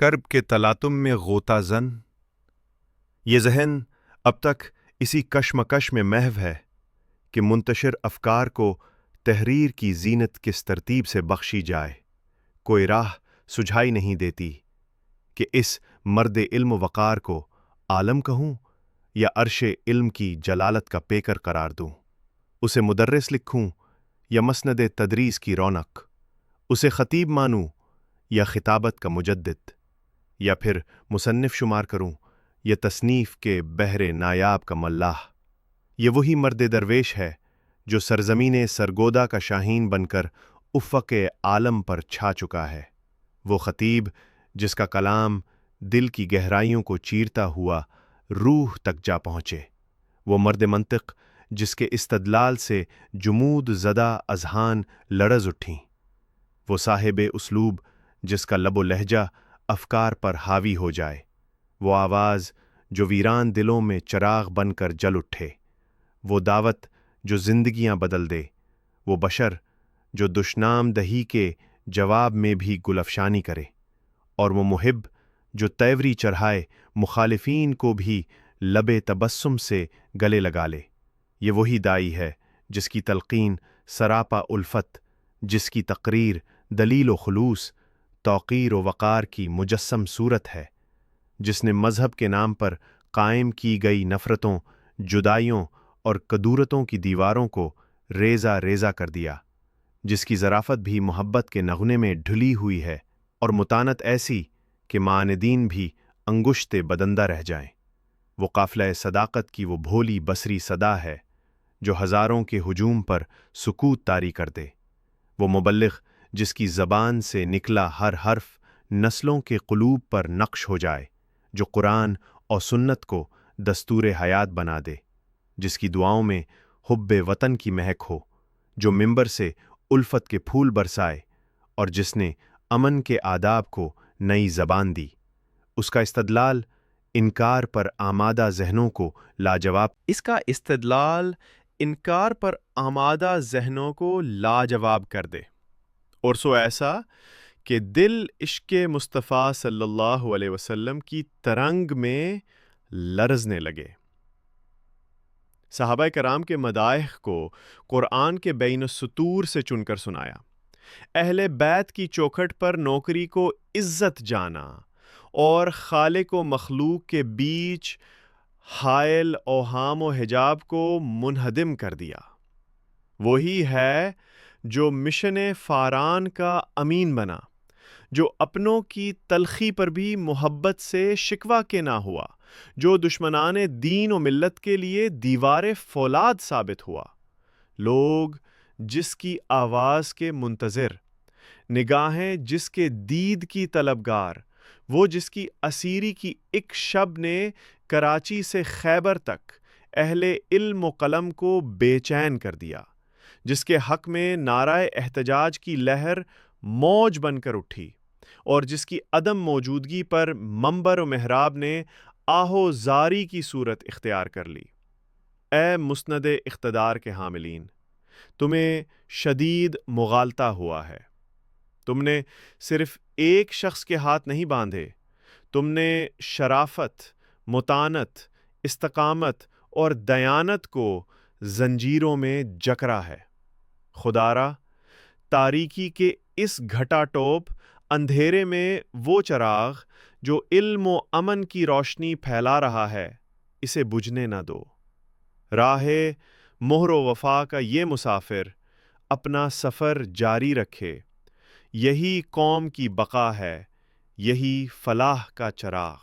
کرب کے تلاطم میں غوطہ زن، یہ ذہن اب تک اسی کشمکش میں محو ہے کہ منتشر افکار کو تحریر کی زینت کس ترتیب سے بخشی جائے۔ کوئی راہ سجھائی نہیں دیتی کہ اس مرد علم و وقار کو عالم کہوں یا عرش علم کی جلالت کا پیکر قرار دوں، اسے مدرس لکھوں یا مسند تدریس کی رونق، اسے خطیب مانوں یا خطابت کا مجدد، یا پھر مصنف شمار کروں یا تصنیف کے بحر نایاب کا ملاح۔ یہ وہی مرد درویش ہے جو سرزمین سرگودا کا شاہین بن کر افق عالم پر چھا چکا ہے، وہ خطیب جس کا کلام دل کی گہرائیوں کو چیرتا ہوا روح تک جا پہنچے، وہ مرد منطق جس کے استدلال سے جمود زدہ اذہان لرز اٹھیں، وہ صاحب اسلوب جس کا لب و لہجہ افکار پر حاوی ہو جائے، وہ آواز جو ویران دلوں میں چراغ بن کر جل اٹھے، وہ دعوت جو زندگیاں بدل دے، وہ بشر جو دشنام دہی کے جواب میں بھی گل افشانی کرے، اور وہ محب جو تیوری چڑھائے مخالفین کو بھی لب تبسم سے گلے لگا لے۔ یہ وہی دائی ہے جس کی تلقین سراپا الفت، جس کی تقریر دلیل و خلوص، توقیر و وقار کی مجسم صورت ہے، جس نے مذہب کے نام پر قائم کی گئی نفرتوں، جدائیوں اور کدورتوں کی دیواروں کو ریزہ ریزہ کر دیا، جس کی ظرافت بھی محبت کے نغنے میں ڈھلی ہوئی ہے اور متانت ایسی کہ معاندین بھی انگشت بدندہ رہ جائیں۔ وہ قافلہ صداقت کی وہ بھولی بصری صدا ہے جو ہزاروں کے ہجوم پر سکوت طاری کر دے، وہ مبلغ جس کی زبان سے نکلا ہر حرف نسلوں کے قلوب پر نقش ہو جائے، جو قرآن اور سنت کو دستور حیات بنا دے، جس کی دعاؤں میں حب وطن کی مہک ہو، جو منبر سے الفت کے پھول برسائے اور جس نے امن کے آداب کو نئی زبان دی۔ اس کا استدلال انکار پر آمادہ ذہنوں کو لاجواب کر دے، اور سو ایسا کہ دل عشق مصطفیٰ صلی اللہ علیہ وسلم کی ترنگ میں لرزنے لگے۔ صحابہ کرام کے مدائح کو قرآن کے بین السطور سے چن کر سنایا، اہل بیت کی چوکھٹ پر نوکری کو عزت جانا اور خالق و مخلوق کے بیچ حائل اوہام و حجاب کو منہدم کر دیا۔ وہی ہے جو مشن فاران کا امین بنا، جو اپنوں کی تلخی پر بھی محبت سے شکوہ کے نہ ہوا، جو دشمنان دین و ملت کے لیے دیوار فولاد ثابت ہوا۔ لوگ جس کی آواز کے منتظر، نگاہیں جس کے دید کی طلبگار، وہ جس کی اسیری کی ایک شب نے کراچی سے خیبر تک اہل علم و قلم کو بے چین کر دیا، جس کے حق میں نعرہ احتجاج کی لہر موج بن کر اٹھی، اور جس کی عدم موجودگی پر منبر و محراب نے آہو زاری کی صورت اختیار کر لی۔ اے مسند اقتدار کے حاملین، تمہیں شدید مغالطہ ہوا ہے۔ تم نے صرف ایک شخص کے ہاتھ نہیں باندھے، تم نے شرافت، متانت، استقامت اور دیانت کو زنجیروں میں جکڑا ہے۔ خدارا، تاریکی کے اس گھٹا ٹوپ اندھیرے میں وہ چراغ جو علم و امن کی روشنی پھیلا رہا ہے، اسے بجھنے نہ دو۔ راہ مہر و وفا کا یہ مسافر اپنا سفر جاری رکھے، یہی قوم کی بقا ہے، یہی فلاح کا چراغ۔